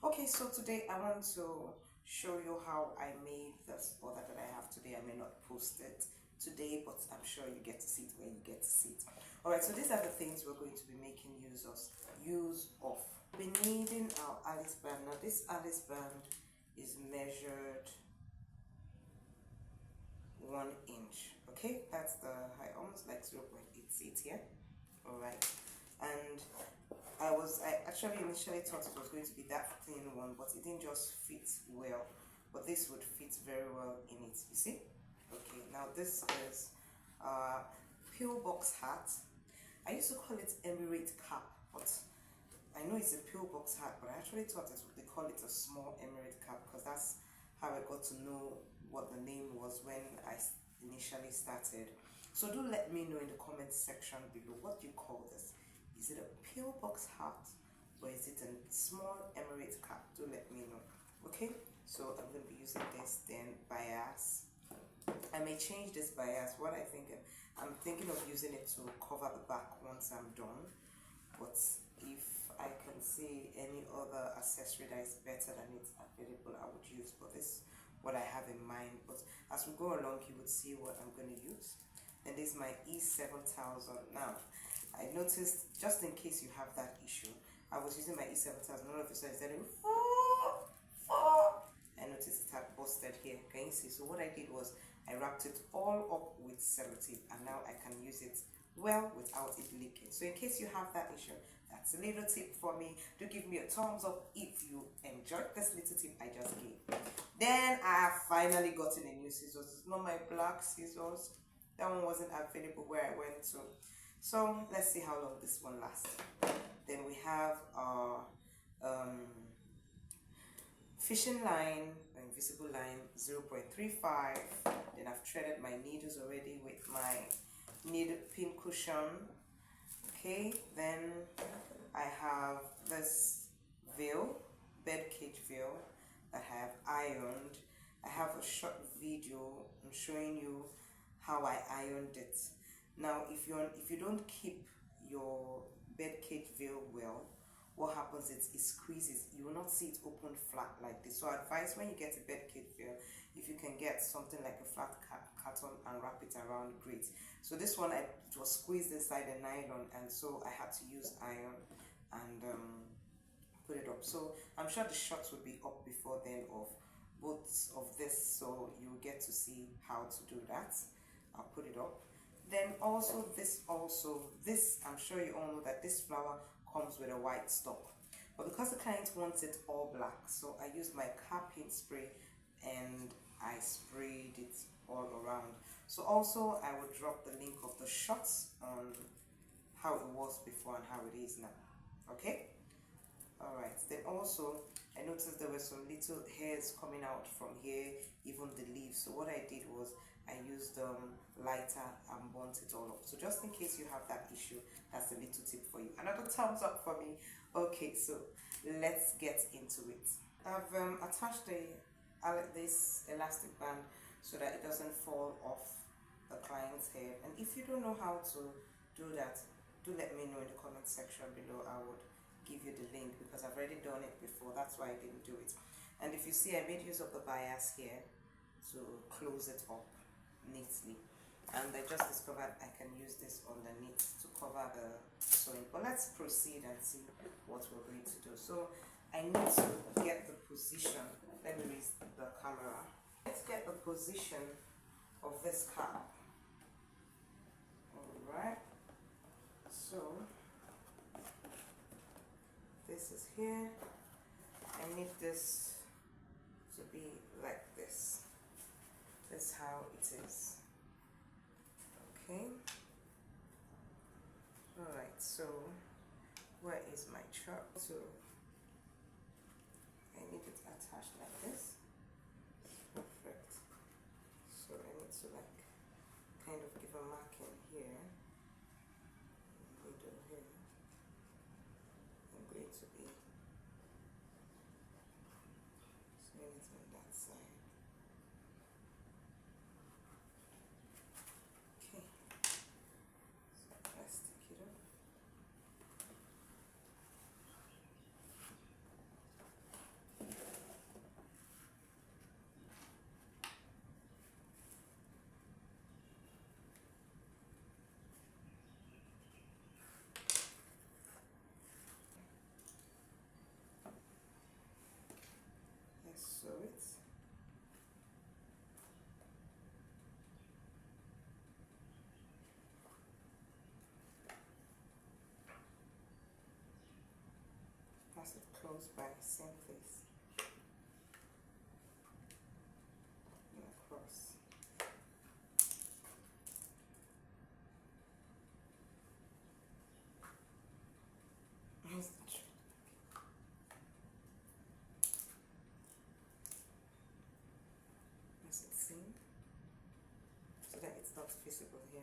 Okay, so today I want to show you how I made this border that I have today. I may not post it today, but I'm sure you get to see it when you get to see it. Alright, so these are the things we're going to be making use of. We're needing our Alice band. Now this Alice band is measured 1 inch. Okay, that's the height, almost like 0.88 here. Alright, and I actually initially thought it was going to be that thin one, but it didn't just fit well. But this would fit very well in it, you see? Okay, now this is Pillbox hat. I used to call it Emirate cap, but I know it's a Pillbox hat, but I actually thought they call it a small Emirate cap because that's how I got to know what the name was when I initially started. So do let me know in the comment section below what you call this. Is it a Pillbox hat or is it a small Emirate cap? Do let me know. Okay, so I'm going to be using this, then bias. I may change this bias. What I'm thinking of using it to cover the back once I'm done. But if I can see any other accessory that is better than it available, I would use. But this is what I have in mind. But as we go along, you would see what I'm going to use. And this is my E7000. Now, I noticed, just in case you have that issue, I was using my E7000. All of a sudden, it's telling me, I noticed it had busted here. Can you see? So what I did was I wrapped it all up with sellotape, and now I can use it well without it leaking. So in case you have that issue, that's a little tip for me. Do give me a thumbs up if you enjoyed this little tip I just gave. Then I have finally gotten a new scissors. It's not my black scissors. That one wasn't available where I went to. So let's see how long this one lasts. Then we have our fishing line, invisible line 0.35. Then I've threaded my needles already with my needle pin cushion. Okay, then I have this veil, Birdcage veil that I have ironed. I have a short video I'm showing you how I ironed it. Now if you don't keep your Birdcage veil well, what happens is it squeezes. You will not see it open flat like this. So I advise when you get a Birdcage veil, if you can get something like a flat carton and wrap it around, great. So this one, it was squeezed inside the nylon, and so I had to use iron and put it up. So I'm sure the shots will be up before then of both of this, so you'll get to see how to do that. I'll put it up. Then also this, I'm sure you all know that this flower comes with a white stalk, but because the client wants it all black, so I used my car paint spray and I sprayed it all around. So also I will drop the link of the shots on how it was before and how it is now. Okay, all right. Then also I noticed there were some little hairs coming out from here, even the leaves. So what I did was I used lighter and burnt it all up. So just in case you have that issue, that's a little tip for you. Another thumbs up for me. Okay, so let's get into it. I've attached this elastic band so that it doesn't fall off the client's head. And if you don't know how to do that, do let me know in the comment section below. I would give you the link because I've already done it before. That's why I didn't do it. And if you see, I made use of the bias here to close it up neatly, and I just discovered I can use this underneath to cover the sewing. But let's proceed and see what we're going to do. So I need to get the position. Let me raise the camera. Let's get the position of this cap. All right, so this is here. I need this to be like this. That's how it is. Okay. All right, so where is my chart? So I need it attached like this. Perfect. So I need to like kind of give a marking here, middle here. I'm going to be sewing it on that side. Okay, so let's take it up. sew it. Pass it close by, same place. And across. Here's the trick. As it seam, so that it's not visible here.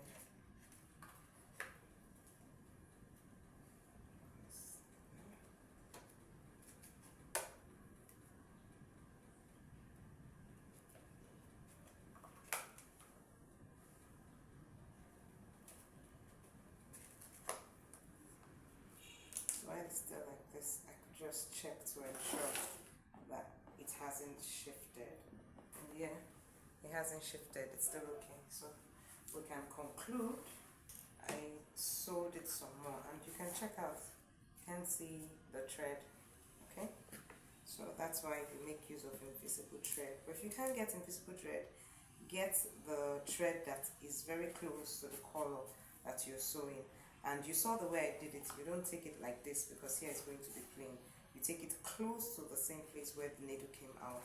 While it's still like this, I could just check to ensure that it hasn't shifted. And yeah, it hasn't shifted, it's still okay. So we can conclude. I sewed it some more, and you can check out, you can see the thread, okay? So that's why you make use of invisible thread. But if you can't get invisible thread, get the thread that is very close to the color that you're sewing. And you saw the way I did it. You don't take it like this because here it's going to be plain. You take it close to the same place where the needle came out,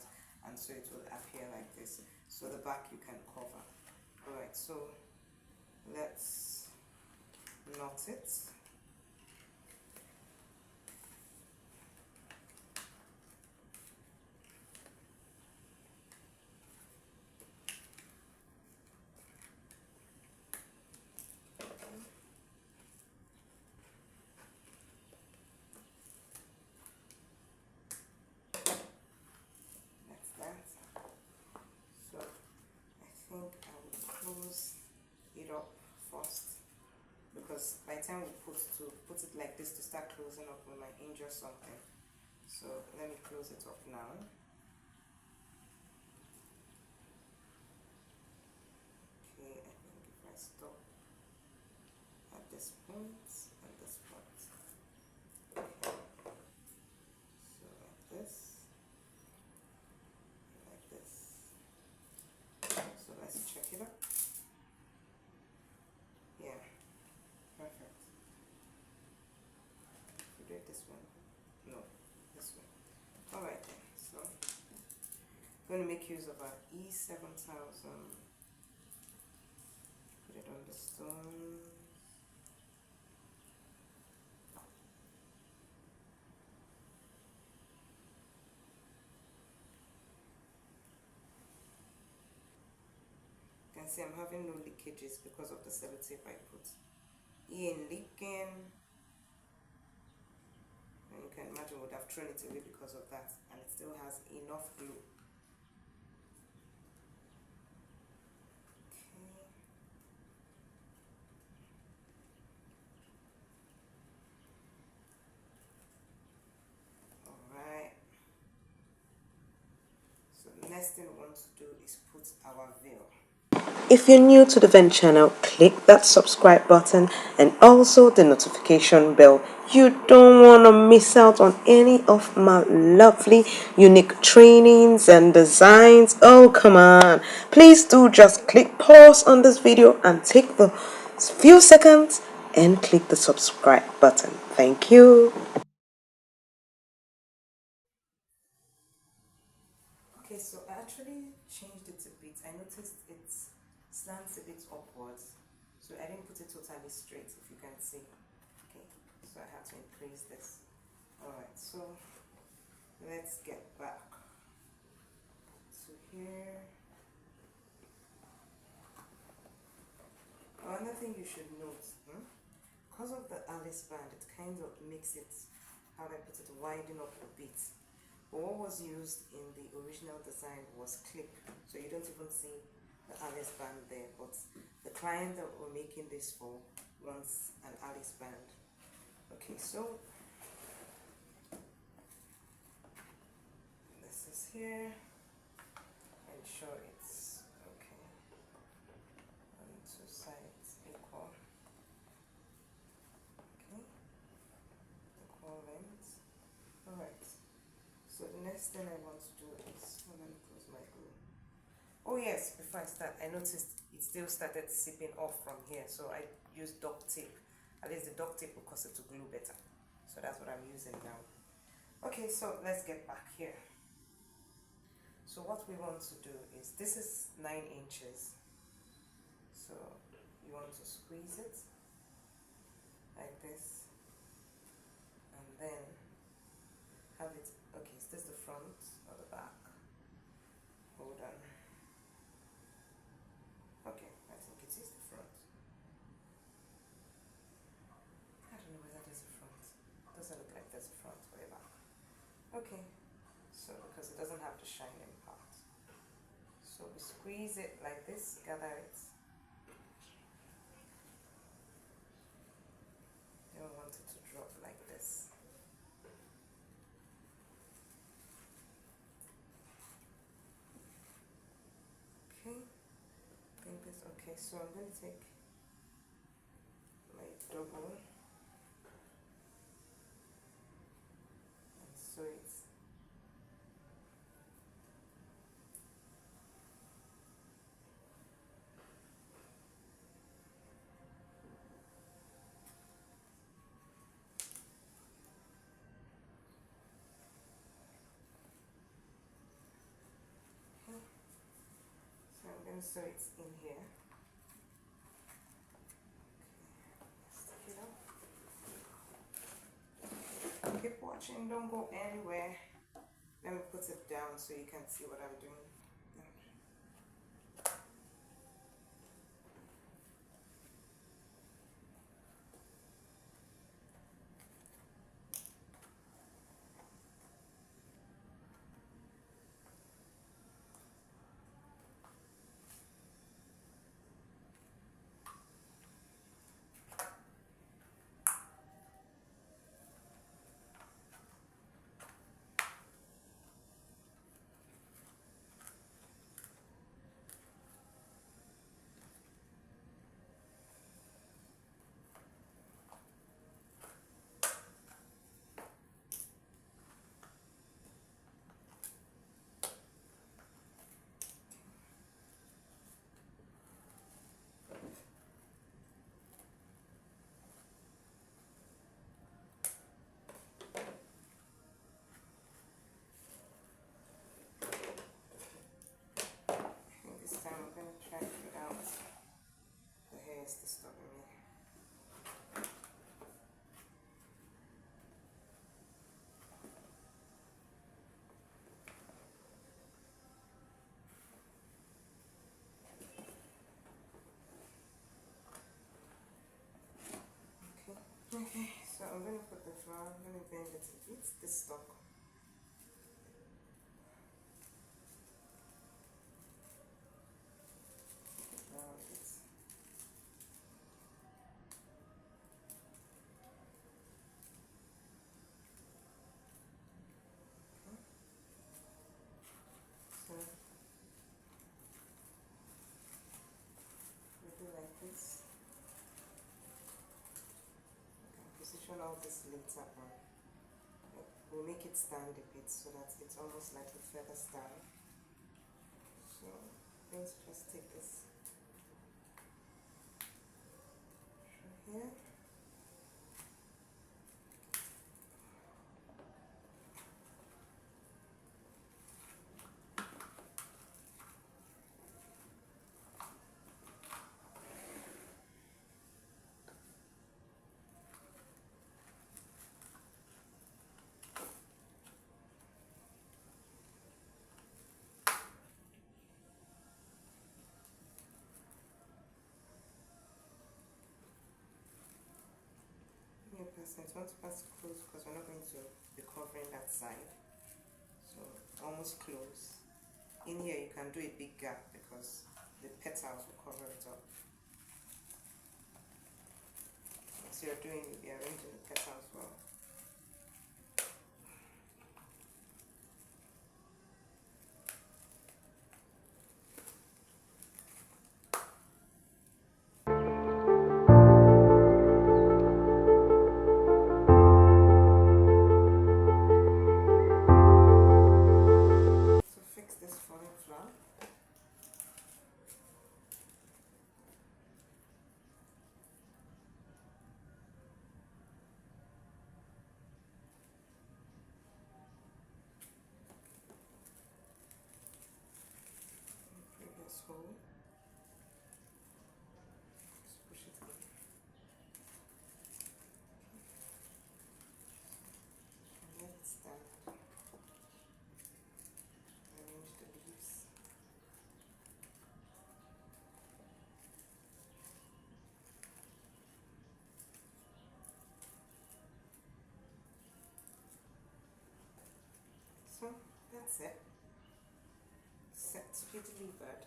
and so it will appear like this. So the back you can cover. Alright, so let's knot it. That's that. So I think I will close it up first, because by the time we put it like this to start closing up, we might injure something. So let me close it up now. Okay, I think if I stop at this point and this point. Okay. So like this. Like this. So let's check it up. Yeah. Perfect. We do it this one. No, this one. Alright then. So I'm going to make use of our E7000. Put it on the stone. You can see I'm having no leakages because of the sellotape I put. It ain't leaking. And you can imagine would have thrown it away because of that, and it still has enough glue. Alright. So the next thing we want to do is put our veil. If you're new to the Vent channel, click that subscribe button and also the notification bell. You don't want to miss out on any of my lovely, unique trainings and designs. Oh, come on. Please do just click pause on this video and take the few seconds and click the subscribe button. Thank you. Okay, so I actually changed it a bit. I noticed it slants a bit upwards, so I didn't put it totally straight, if you can see. Okay, so I had to increase this. Alright, so let's get back to here. Another thing you should note, because of the Alice band, it kind of makes it, how do I put it, widen up a bit. But what was used in the original design was clip, so you don't even see the Alice band there. But the client that we're making this for wants an Alice band. Okay, so this is here. Ensure it's okay on two sides equal. Okay, equal length. Alright, so the next next thing I want to do is, let me close my glue. Oh yes, before I start, I noticed it still started seeping off from here, so I used duct tape. At least the duct tape will cause it to glue better. So that's what I'm using now. Okay, so let's get back here. So what we want to do is, this is 9 inches. So you want to squeeze it like this, and then have it, okay, is this the front or the back? Hold on. Okay, I think it is the front. I don't know whether there's a front. It doesn't look like there's a front or a back. Okay, so because it doesn't have the shining part. So we squeeze it like this, gather it. You don't want it to drop like this. Okay, I think this, okay, so I'm going to take my double and sew it. So I'm going to sew it in here. Stick it up. Keep watching, don't go anywhere. Let me put it down so you can see what I'm doing. Okay, so I'm going to put the flour, I'm going to bend it a bit, the stock. Round it. Okay. So we do like this. Position all this later on. We'll make it stand a bit so that it's almost like a feather style. So I'm going to just take this from here. Percent. Want to pass close because we're not going to be covering that side, so almost close. In here you can do a big gap because the petals will cover it up. As you're doing, you'll be arranging the petals well. toe. Just push it in. And then it's done. Arrange the leaves. So that's it. Set to be delivered.